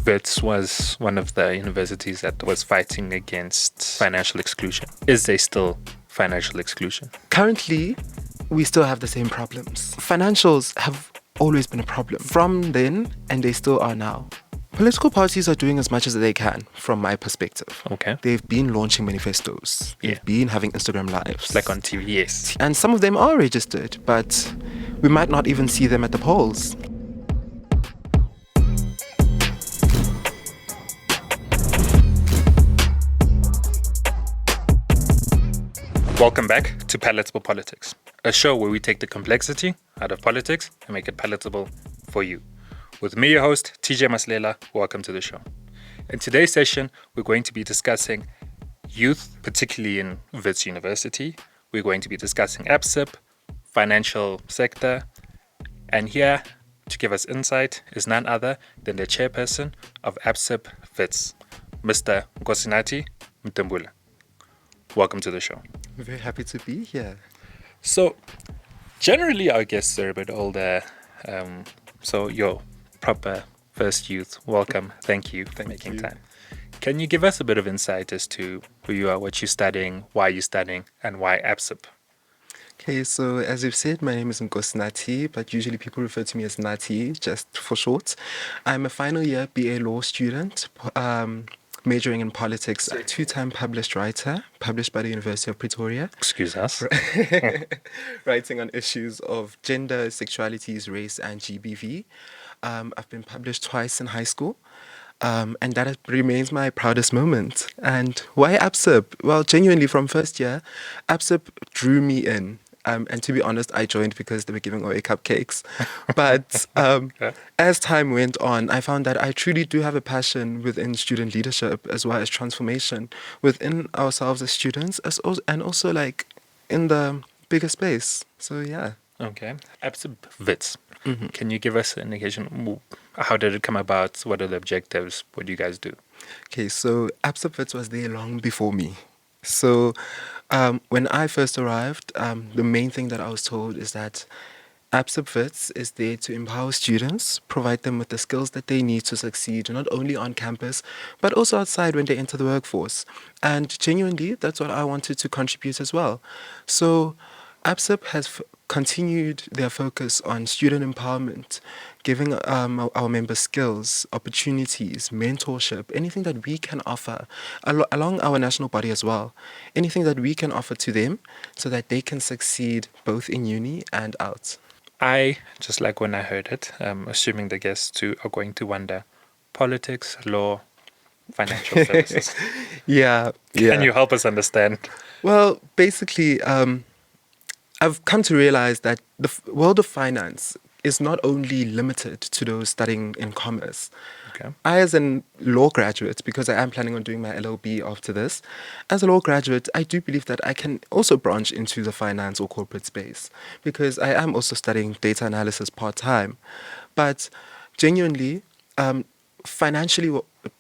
WITS was one of the universities that was fighting against financial exclusion. Is there still financial exclusion? Currently, we still have the same problems. Financials have always been a problem from then, and they still are now. Political parties are doing as much as they can, from my perspective. Okay. They've been launching manifestos. They've been having Instagram lives. Like on TV, yes. And some of them are registered, but we might not even see them at the polls. Welcome back to Palatable Politics, a show where we take the complexity out of politics and make it palatable for you. With me, your host, TJ Maslela, welcome to the show. In today's session, we're going to be discussing youth, particularly in WITS University. We're going to be discussing ABSIP, financial sector, and here to give us insight is none other than the chairperson of ABSIP WITS, Mr. Nkosinathi Mtumbula. Welcome to the show. I'm very happy to be here. So, generally, our guests are a bit older. So, you're proper first youth. Welcome. Thank you for making time. Can you give us a bit of insight as to who you are, what you're studying, why you're studying, and why ABSIP? Okay, so as you've said, my name is Nkosinathi, but usually people refer to me as Nati, just for short. I'm a final year BA law student, majoring in politics, a two-time published writer, published by the University of Pretoria. Excuse us. Writing on issues of gender, sexualities, race, and GBV. I've been published twice in high school, and that remains my proudest moment. And why ABSIP? Well, genuinely, from first year, ABSIP drew me in. And to be honest, I joined because they were giving away cupcakes. But as time went on, I found that I truly do have a passion within student leadership as well as transformation within ourselves as students, and also like in the bigger space. So yeah. Okay. ABSIP WITS. Mm-hmm. Can you give us an indication? How did it come about? What are the objectives? What do you guys do? Okay, so ABSIP WITS was there long before me. So when I first arrived, the main thing that I was told is that ABSIP WITS is there to empower students, provide them with the skills that they need to succeed, not only on campus, but also outside when they enter the workforce. And genuinely, that's what I wanted to contribute as well. So ABSIP has continued their focus on student empowerment, giving our members skills, opportunities, mentorship, anything that we can offer along our national body as well, anything that we can offer to them so that they can succeed both in uni and out. I, just like when I heard it, assuming the guests too are going to wonder, politics, law, financial services. Yeah. Can you help us understand? Well, basically, I've come to realize that the world of finance is not only limited to those studying in commerce. Okay. I, as a law graduate, because I am planning on doing my LLB after this, as a law graduate, I do believe that I can also branch into the finance or corporate space because I am also studying data analysis part-time. But genuinely,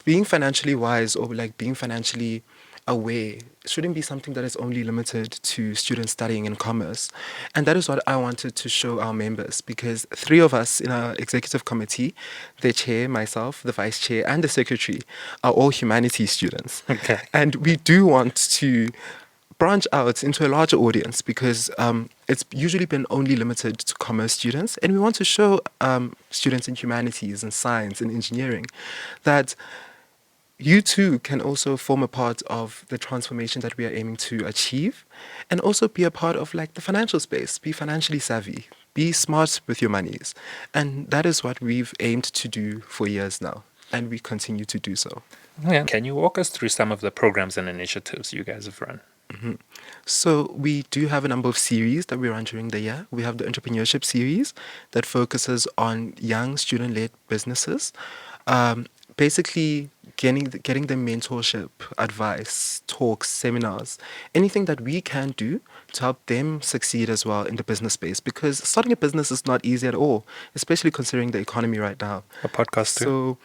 being financially wise or like being financially aware shouldn't be something that is only limited to students studying in commerce. And that is what I wanted to show our members, because 3 of us in our executive committee, the chair, myself, the vice chair, and the secretary, are all humanities students. Okay. And we do want to branch out into a larger audience because it's usually been only limited to commerce students. And we want to show students in humanities and science and engineering that you too can also form a part of the transformation that we are aiming to achieve, and also be a part of like the financial space, be financially savvy, be smart with your monies. And that is what we've aimed to do for years now, and we continue to do so. Yeah. Can you walk us through some of the programs and initiatives you guys have run? Mm-hmm. So we do have a number of series that we run during the year. We have the entrepreneurship series that focuses on young student-led businesses. Basically getting them mentorship, advice, talks, seminars, anything that we can do to help them succeed as well in the business space. Because starting a business is not easy at all, especially considering the economy right now. A podcast too.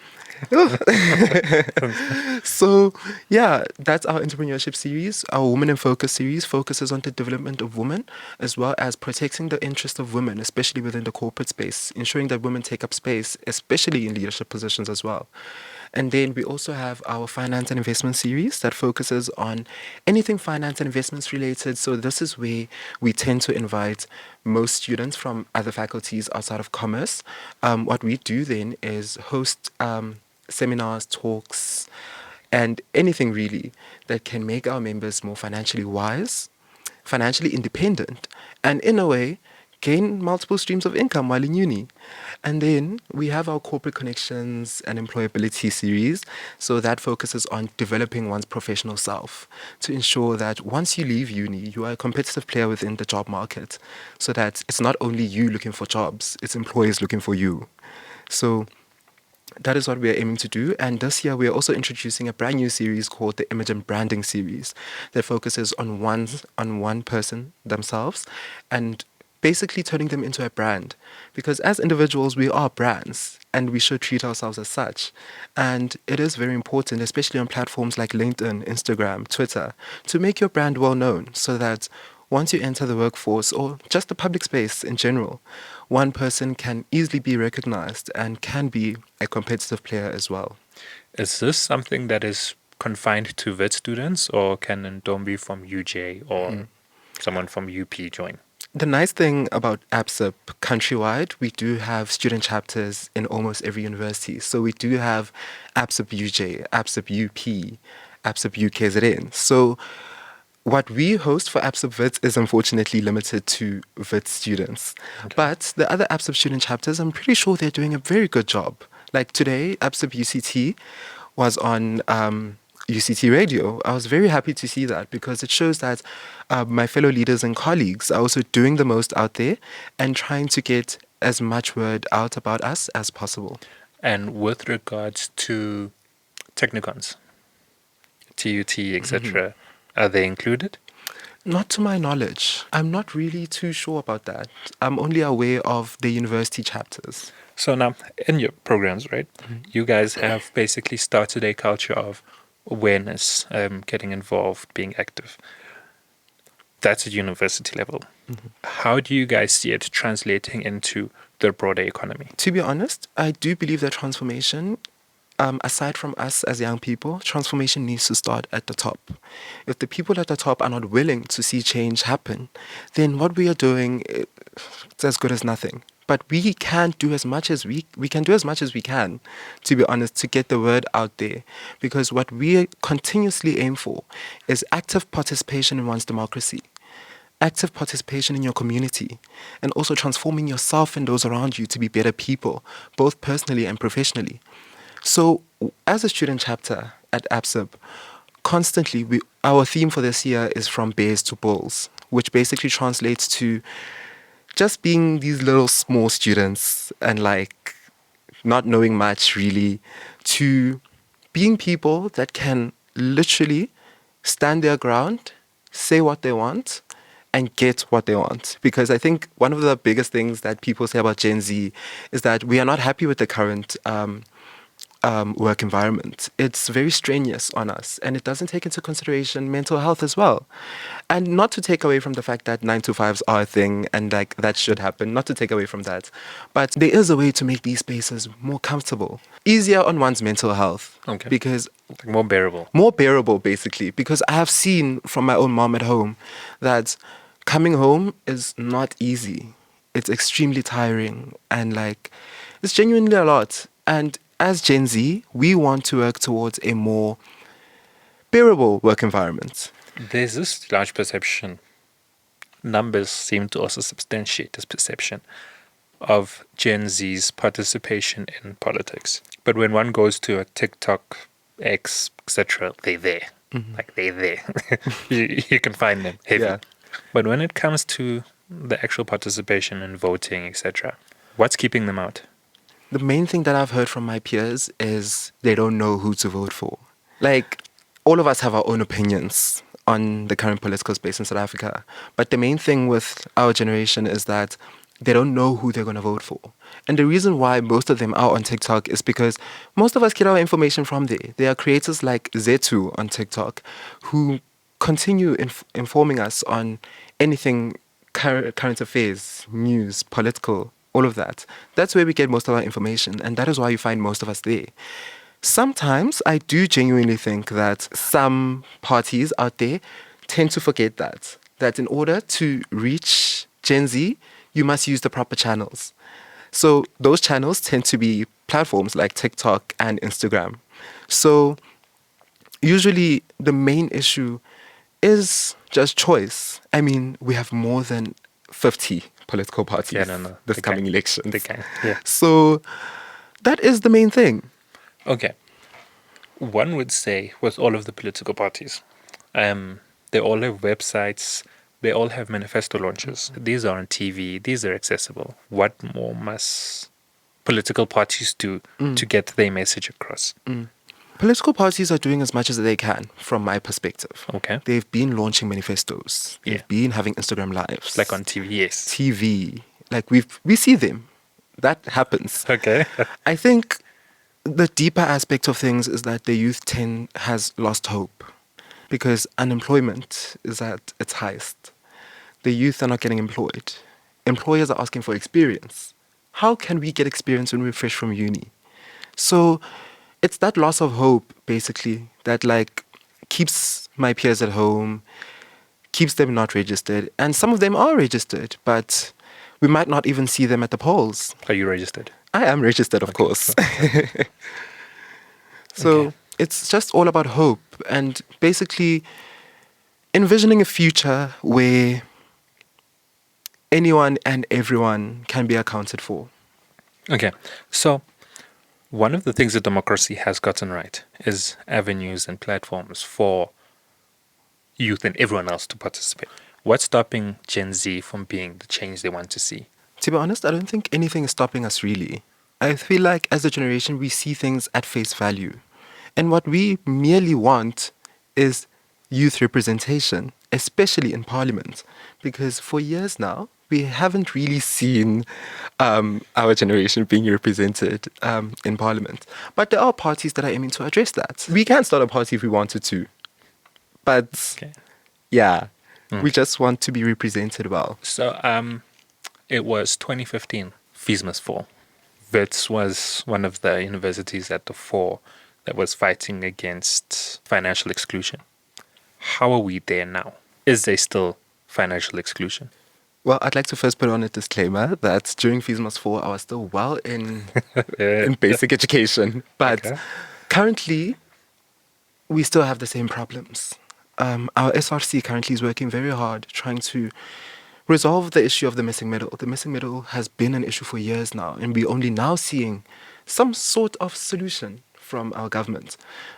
So yeah, that's our entrepreneurship series. Our Women in Focus series focuses on the development of women as well as protecting the interest of women, especially within the corporate space, ensuring that women take up space, especially in leadership positions as well. And then we also have our finance and investment series that focuses on anything finance and investments related. So this is where we tend to invite most students from other faculties outside of commerce. What we do then is host seminars, talks, and anything really that can make our members more financially wise, financially independent, and in a way, gain multiple streams of income while in uni. And then we have our corporate connections and employability series. So that focuses on developing one's professional self to ensure that once you leave uni, you are a competitive player within the job market. So that it's not only you looking for jobs, it's employers looking for you. So that is what we are aiming to do. And this year, we are also introducing a brand new series called the Image and Branding series that focuses on one person themselves and basically turning them into a brand. Because as individuals, we are brands and we should treat ourselves as such. And it is very important, especially on platforms like LinkedIn, Instagram, Twitter, to make your brand well known so that once you enter the workforce or just the public space in general, one person can easily be recognized and can be a competitive player as well. Is this something that is confined to VET students, or can Ndombi from UJ or someone from UP join? The nice thing about ABSIP countrywide, we do have student chapters in almost every university. So we do have ABSIP UJ, ABSIP UP, ABSIP UKZN. So what we host for ABSIP WITS is unfortunately limited to WITS students. Okay. But the other ABSIP student chapters, I'm pretty sure they're doing a very good job. Like today, ABSIP UCT was on UCT radio. I was very happy to see that because it shows that my fellow leaders and colleagues are also doing the most out there and trying to get as much word out about us as possible. And with regards to technicons, TUT, etc., are they included? Not to my knowledge. I'm not really too sure about that. I'm only aware of the university chapters. So now, in your programs, right, you guys have basically started a culture of awareness, getting involved, being active. That's at university level. How do you guys see it translating into the broader economy? To be honest, I do believe that transformation, aside from us as young people, transformation needs to start at the top. If the people at the top are not willing to see change happen, then what we are doing it's as good as nothing. But we can do as much as we can do as much as we can, to be honest, to get the word out there. Because what we continuously aim for is active participation in one's democracy, active participation in your community, and also transforming yourself and those around you to be better people, both personally and professionally. So, as a student chapter at ABSIP, constantly our theme for this year is from bears to bulls, which basically translates to just being these little small students and like not knowing much really, to being people that can literally stand their ground, say what they want, and get what they want. Because I think one of the biggest things that people say about Gen Z is that we are not happy with the current work environment. It's very strenuous on us, and it doesn't take into consideration mental health as well. And not to take away from the fact that 9 to 5s are a thing and like that should happen, not to take away from that. But there is a way to make these spaces more comfortable, easier on one's mental health. Okay. Because Like more bearable. more bearable, basically, because I have seen from my own mom at home that coming home is not easy. It's extremely tiring and like it's genuinely a lot. And as Gen Z, we want to work towards a more bearable work environment. There's this large perception. Numbers seem to also substantiate this perception of Gen Z's participation in politics. But when one goes to a TikTok, X, etc., they're there. Like they're there. you can find them heavy. Yeah. But when it comes to the actual participation in voting, etc., what's keeping them out? The main thing that I've heard from my peers is they don't know who to vote for. Like, all of us have our own opinions on the current political space in South Africa. But the main thing with our generation is that they don't know who they're going to vote for. And the reason why most of them are on TikTok is because most of us get our information from there. There are creators like Zetu on TikTok who continue informing us on anything current affairs, news, political, all of that. That's where we get most of our information, and that is why you find most of us there. Sometimes I do genuinely think that some parties out there tend to forget that in order to reach Gen Z, you must use the proper channels. So those channels tend to be platforms like TikTok and Instagram. So usually the main issue is just choice. I mean, we have more than 50 political parties Yeah, no. this coming election. They can. Yeah. So that is the main thing. Okay. One would say with all of the political parties, they all have websites, they all have manifesto launches. These are on TV, these are accessible. What more must political parties do to get their message across? Political parties are doing as much as they can, from my perspective. Okay. They've been launching manifestos. They've Yeah. been having Instagram lives. Like on TV, yes. TV. Like we see them. That happens. Okay. I think the deeper aspect of things is that the youth has lost hope because unemployment is at its highest. The youth are not getting employed. Employers are asking for experience. How can we get experience when we're fresh from uni? So it's that loss of hope, basically, that like keeps my peers at home, keeps them not registered. And some of them are registered, but we might not even see them at the polls. Are you registered? I am registered, of course. So Okay. it's just all about hope and basically envisioning a future where anyone and everyone can be accounted for. Okay. So one of the things that democracy has gotten right is avenues and platforms for youth and everyone else to participate. What's stopping Gen Z from being the change they want to see? To be honest, I don't think anything is stopping us really. I feel like as a generation, we see things at face value. And what we merely want is youth representation, especially in parliament. Because for years now, we haven't really seen our generation being represented in parliament. But there are parties that are aiming to address that. We can start a party if we wanted to. But Okay. yeah, we just want to be represented well. So it was 2015, fees must fall. WITS was one of the universities at the fore that was fighting against financial exclusion. How are we there now? Is there still financial exclusion? Well, I'd like to first put on a disclaimer that during Fees Must Fall, I was still well in basic education. But Okay. currently, we still have the same problems. Our SRC currently is working very hard trying to resolve the issue of the missing middle. The missing middle has been an issue for years now, and we're only now seeing some sort of solution from our government.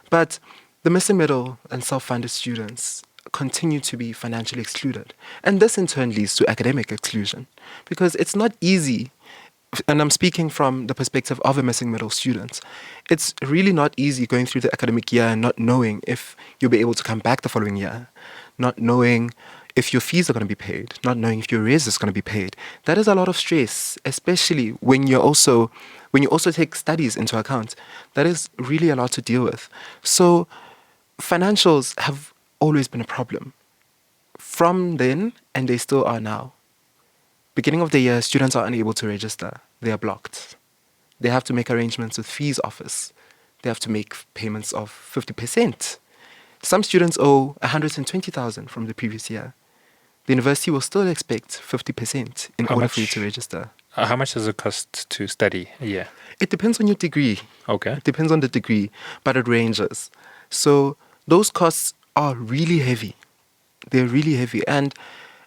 But the missing middle and self-funded students continue to be financially excluded. And this in turn leads to academic exclusion because it's not easy. And I'm speaking from the perspective of a missing middle student. It's really not easy going through the academic year and not knowing if you'll be able to come back the following year, not knowing if your fees are going to be paid, not knowing if your arrears is going to be paid. That is a lot of stress, especially when you also take studies into account. That is really a lot to deal with. So financials have always been a problem from then, and they still are now. Beginning of the year, students are unable to register. They are blocked. They have to make arrangements with fees office. They have to make payments of 50%. Some students owe 120,000 from the previous year. The university will still expect 50% in How order much? for you to register. How much does it cost to study a year? It depends on your degree. Okay. It depends on the degree, but it ranges. So those costs are really heavy. They're really heavy. And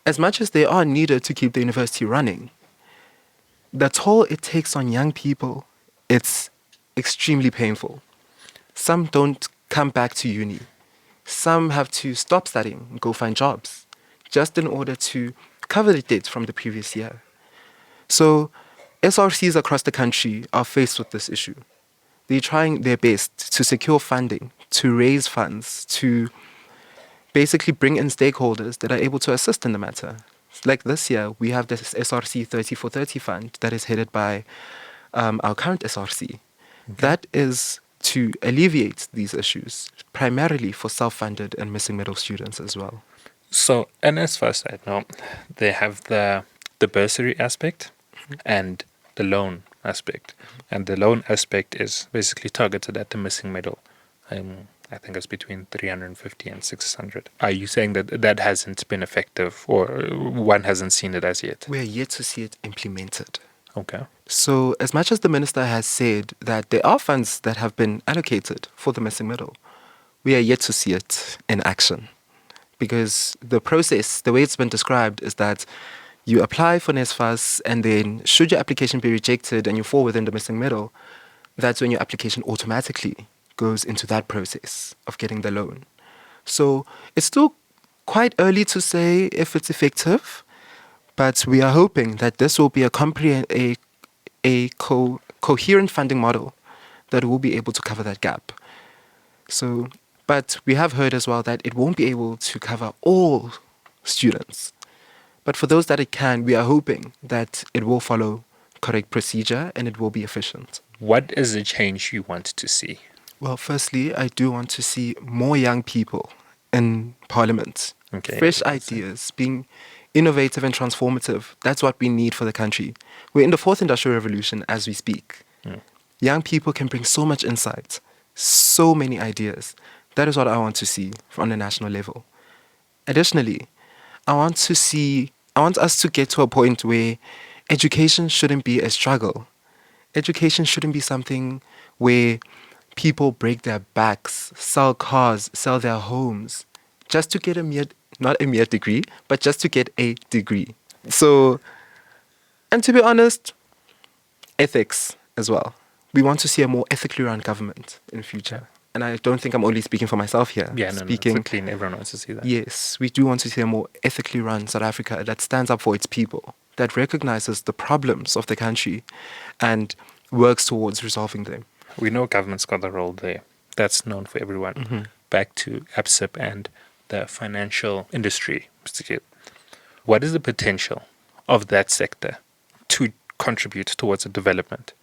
as much as they are needed to keep the university running, the toll it takes on young people, it's extremely painful. Some don't come back to uni. Some have to stop studying and go find jobs just in order to cover the debt from the previous year. So SRCs across the country are faced with this issue. They're trying their best to secure funding, to raise funds, to basically bring in stakeholders that are able to assist in the matter. Like this year, we have this SRC 30 for 30 fund that is headed by our current SRC. Okay. That is to alleviate these issues, primarily for self-funded and missing middle students as well. So, and as far as I know, they have the bursary aspect and the loan aspect, and the loan aspect is basically targeted at the missing middle. I think it's between 350 and 600. Are you saying that that hasn't been effective, or one hasn't seen it as yet? We're yet to see it implemented. Okay. So, as much as the minister has said that there are funds that have been allocated for the missing middle, we are yet to see it in action. Because the process, the way it's been described, is that you apply for NSFAS, and then should your application be rejected and you fall within the missing middle, that's when your application automatically goes into that process of getting the loan. So it's still quite early to say if it's effective, but we are hoping that this will be a coherent funding model that will be able to cover that gap. So, but we have heard as well that it won't be able to cover all students. But for those that it can, we are hoping that it will follow correct procedure and it will be efficient. What is the change you want to see? Well, firstly, I do want to see more young people in Parliament. Okay. Fresh ideas, being innovative and transformative. That's what we need for the country. We're in the fourth industrial revolution as we speak. Young people can bring so much insight, so many ideas. That is what I want to see on a national level. Additionally, I want us to get to a point where education shouldn't be a struggle. Education shouldn't be something where people break their backs, sell cars, sell their homes, just to get not a mere degree, but just to get a degree. So, and to be honest, ethics as well. We want to see a more ethically run government in the future. And I don't think I'm only speaking for myself here. Yeah, no, it's clean. Everyone wants to see that. Yes, we do want to see a more ethically run South Africa that stands up for its people, that recognizes the problems of the country and works towards resolving them. We know government's got a role there. That's known for everyone. Back to ABSIP and the financial industry. What is the potential of that sector to contribute towards the development?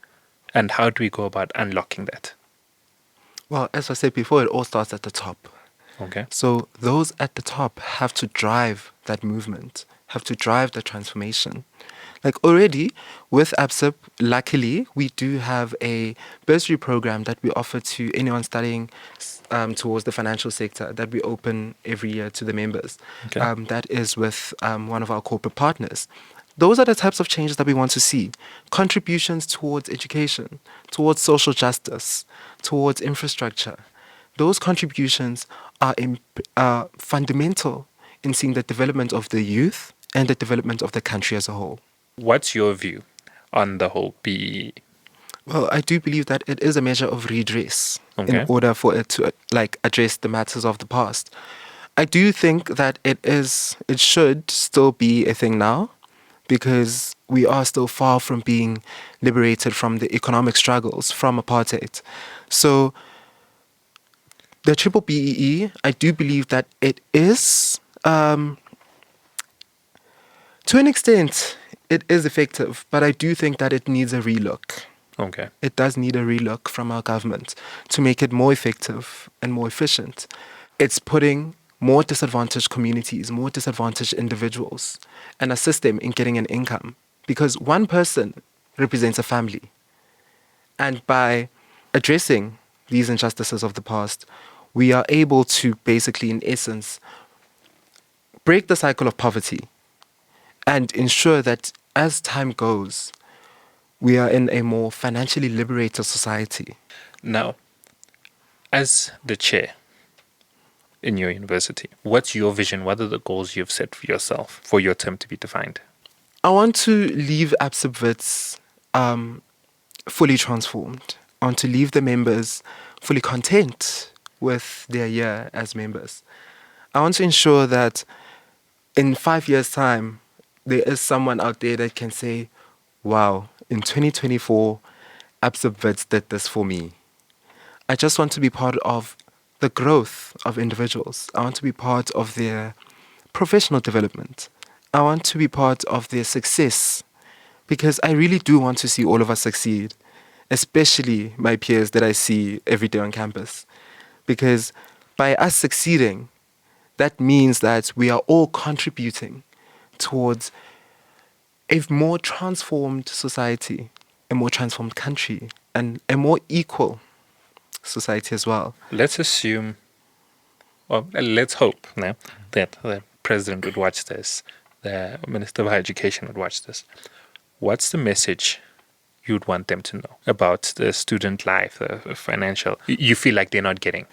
And how do we go about unlocking that? Well, as I said before, it all starts at the top. Okay. So those at the top have to drive that movement, have to drive the transformation. Like already with ABSIP, luckily, we do have a bursary program that we offer to anyone studying towards the financial sector that we open every year to the members. Okay. That is with one of our corporate partners. Those are the types of changes that we want to see. Contributions towards education, towards social justice, towards infrastructure. Those contributions are fundamental in seeing the development of the youth and the development of the country as a whole. What's your view on the whole BEE? Well, I do believe that it is a measure of redress Okay. in order for it to address the matters of the past. I do think that it should still be a thing now, because we are still far from being liberated from the economic struggles from apartheid. So the triple BEE, I do believe that it is, to an extent, it is effective, but I do think that it needs a relook. Okay. It does need a relook from our government to make it more effective and more efficient. It's putting more disadvantaged communities, more disadvantaged individuals, and assist them in getting an income. Because one person represents a family. And by addressing these injustices of the past, we are able to basically, in essence, break the cycle of poverty and ensure that as time goes, we are in a more financially liberated society. Now, as the chair in your university, what's your vision? What are the goals you've set for yourself for your term to be defined? I want to leave ABSIP WITS fully transformed. I want to leave the members fully content with their year as members. I want to ensure that in 5 years' time, there is someone out there that can say, wow, in 2024, ABSIP WITS did this for me. I just want to be part of the growth of individuals. I want to be part of their professional development. I want to be part of their success, because I really do want to see all of us succeed, especially my peers that I see every day on campus. Because by us succeeding, that means that we are all contributing towards a more transformed society, a more transformed country and a more equal society as well. Let's assume, or let's hope, no, that the president would watch this, the Minister of Higher Education would watch this. What's the message you'd want them to know about the student life, the financial, you feel like they're not getting?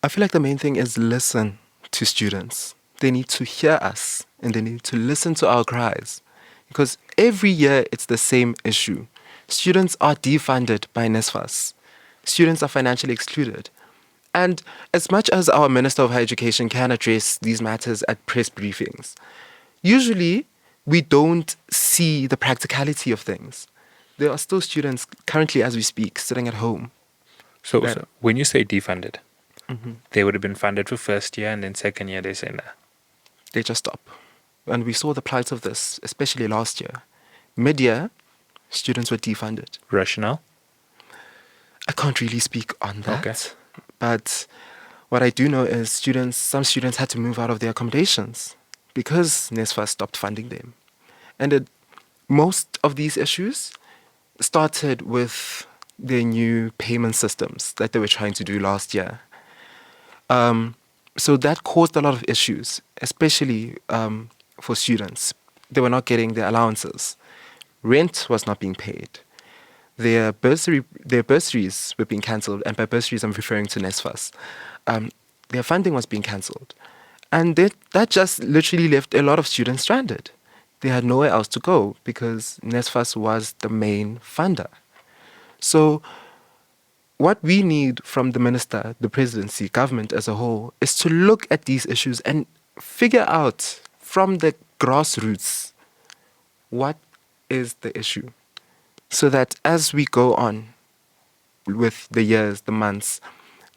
I feel like the main thing is listen to students. They need to hear us and they need to listen to our cries. Because every year it's the same issue. Students are defunded by NSFAS. Students are financially excluded. And as much as our Minister of Higher Education can address these matters at press briefings, usually we don't see the practicality of things. There are still students currently as we speak sitting at home. So when you say defunded, they would have been funded for first year and then second year they say nah. They just stop. And we saw the plight of this, especially last year. Mid-year, students were defunded. Rationale? I can't really speak on that. Okay. But what I do know is some students had to move out of their accommodations because NSFAS stopped funding them. And most of these issues started with the new payment systems that they were trying to do last year. So that caused a lot of issues, especially for students. They were not getting their allowances. Rent was not being paid. Their bursaries were being cancelled, and by bursaries I'm referring to NSFAS. Their funding was being cancelled. And that just literally left a lot of students stranded. They had nowhere else to go because NSFAS was the main funder. So what we need from the minister, the presidency, government as a whole, is to look at these issues and figure out from the grassroots what is the issue. So that as we go on with the years, the months,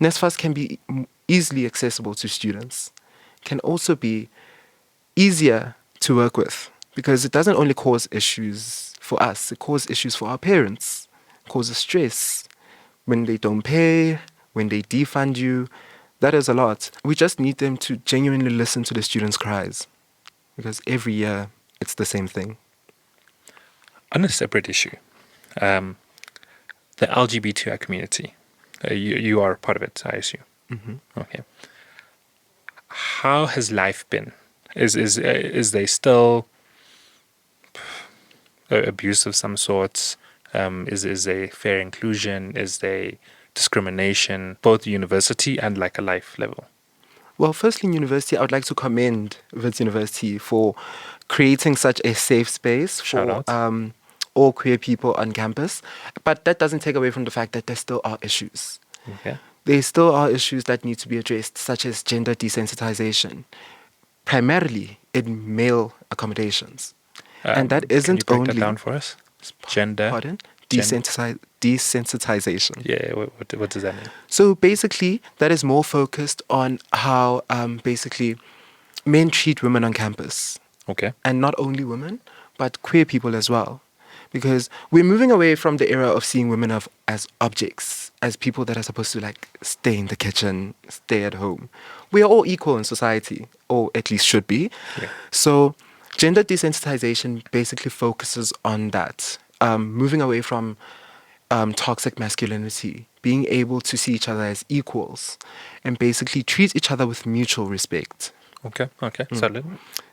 NSFAS can be easily accessible to students, can also be easier to work with because it doesn't only cause issues for us, it causes issues for our parents, it causes stress. When they don't pay, when they defund you, that is a lot. We just need them to genuinely listen to the students' cries because every year it's the same thing. On a separate issue, the LGBTQI community, you are a part of it, I assume. Mm-hmm. Okay. How has life been? Is there still abuse of some sorts? Is there fair inclusion? Is there discrimination, both university and like a life level? Well, firstly, in university, I would like to commend Wits University for creating such a safe space for all queer people on campus. But that doesn't take away from the fact that there still are issues. Okay. There still are issues that need to be addressed, such as gender desensitization, primarily in male accommodations. And that isn't can you break only... that down for us? Gender? Pardon? Desensitization. Yeah, what does that mean? So basically, that is more focused on how basically men treat women on campus. Okay. And not only women, but queer people as well. Because we're moving away from the era of seeing women as objects, as people that are supposed to like stay in the kitchen, stay at home. We are all equal in society, or at least should be. Yeah. So gender desensitization basically focuses on that. Moving away from toxic masculinity, being able to see each other as equals, and basically treat each other with mutual respect. Okay. Solid.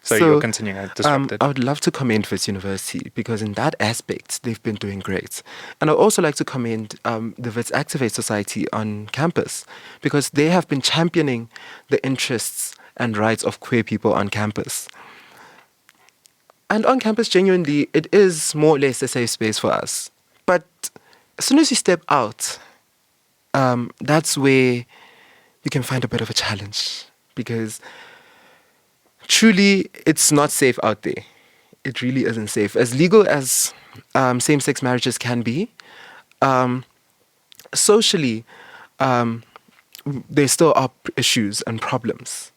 So you're continuing. I disrupted. I would love to commend Wits University because in that aspect, they've been doing great. And I'd also like to commend the Wits Activate Society on campus because they have been championing the interests and rights of queer people on campus. And on campus, genuinely, it is more or less a safe space for us. But as soon as you step out, that's where you can find a bit of a challenge because truly, it's not safe out there. It really isn't safe. As legal as same-sex marriages can be, socially, there still are issues and problems,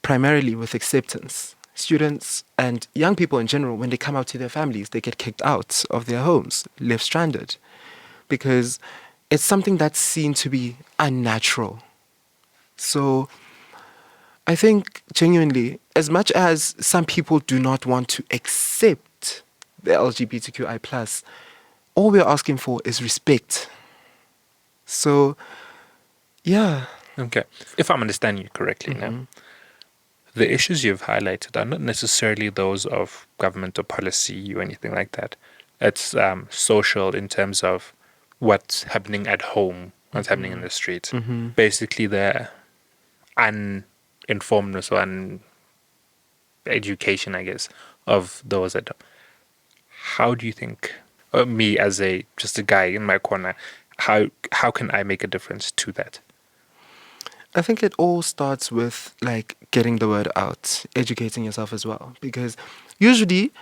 primarily with acceptance. Students and young people in general, when they come out to their families, they get kicked out of their homes, left stranded, because it's something that's seen to be unnatural. So I think genuinely, as much as some people do not want to accept the LGBTQI+, all we're asking for is respect. So, yeah. Okay. If I'm understanding you correctly now, the issues you've highlighted are not necessarily those of government or policy or anything like that. It's social in terms of what's happening at home, what's happening in the street. Basically, the uninformedness or education, I guess, of those at home. How do you think, me as just a guy in my corner, how can I make a difference to that? I think it all starts with like getting the word out, educating yourself as well. Because usually,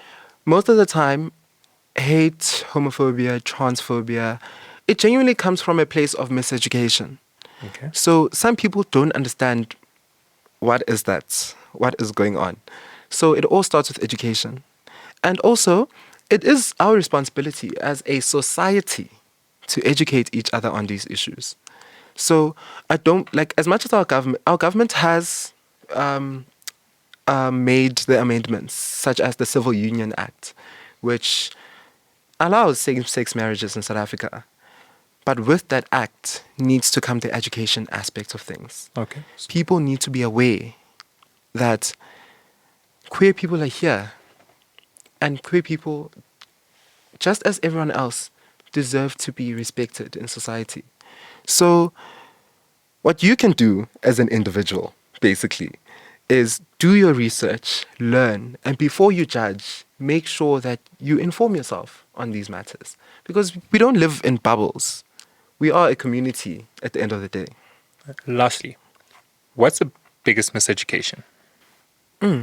most of the time, hate, homophobia, transphobia, it genuinely comes from a place of miseducation. Okay. So some people don't understand what is that, what is going on. So it all starts with education. And also, it is our responsibility as a society to educate each other on these issues. So I don't like, as much as our government has made the amendments, such as the Civil Union Act, which allows same-sex marriages in South Africa. But with that act needs to come the education aspect of things. Okay. People need to be aware that queer people are here, and queer people, just as everyone else, deserve to be respected in society. So what you can do as an individual, basically, is do your research, learn, and before you judge, make sure that you inform yourself on these matters. Because we don't live in bubbles. We are a community at the end of the day. Lastly, what's the biggest miseducation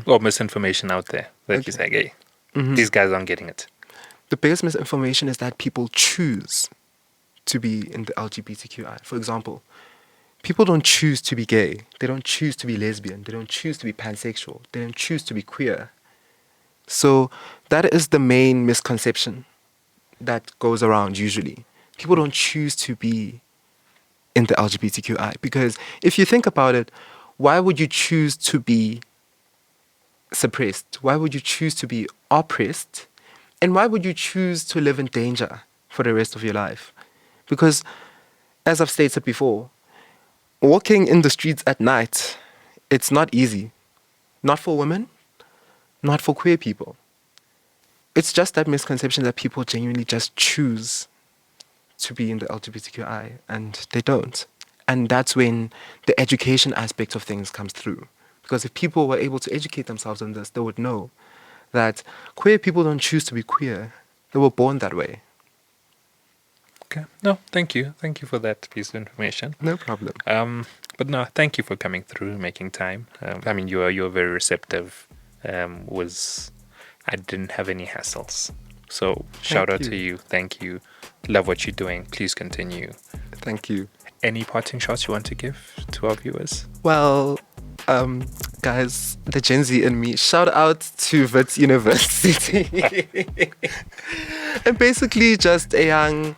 or misinformation out there that you say, hey, these guys aren't getting it? The biggest misinformation is that people choose to be in the LGBTQI. For example, people don't choose to be gay. They don't choose to be lesbian. They don't choose to be pansexual. They don't choose to be queer. So that is the main misconception that goes around usually. People don't choose to be in the LGBTQI. Because if you think about it, why would you choose to be suppressed? Why would you choose to be oppressed? And why would you choose to live in danger for the rest of your life? Because, as I've stated before, walking in the streets at night, it's not easy. Not for women, not for queer people. It's just that misconception that people genuinely just choose to be in the LGBTQI, and they don't. And that's when the education aspect of things comes through. Because if people were able to educate themselves on this, they would know that queer people don't choose to be queer. They were born that way. Okay. No, thank you. Thank you for that piece of information. No problem. But no, thank you for coming through, making time. I mean, you were very receptive. I didn't have any hassles. So shout out to you. Thank you. Love what you're doing. Please continue. Thank you. Any parting shots you want to give to our viewers? Well, guys, the Gen Z in me, shout out to Wits University. And basically just a young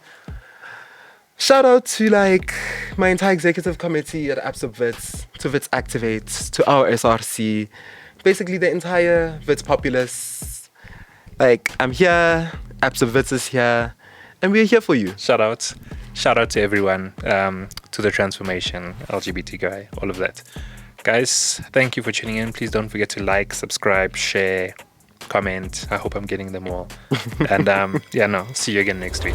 shout out to like my entire executive committee at ABSIP WITS, to WITS Activate, to our SRC, basically the entire WITS populace. Like, I'm here, ABSIP WITS is here, and we're here for you. Shout out to everyone, to the transformation, LGBTQI, all of that. Guys, thank you for tuning in. Please don't forget to like, subscribe, share, comment. I hope I'm getting them all. And see you again next week.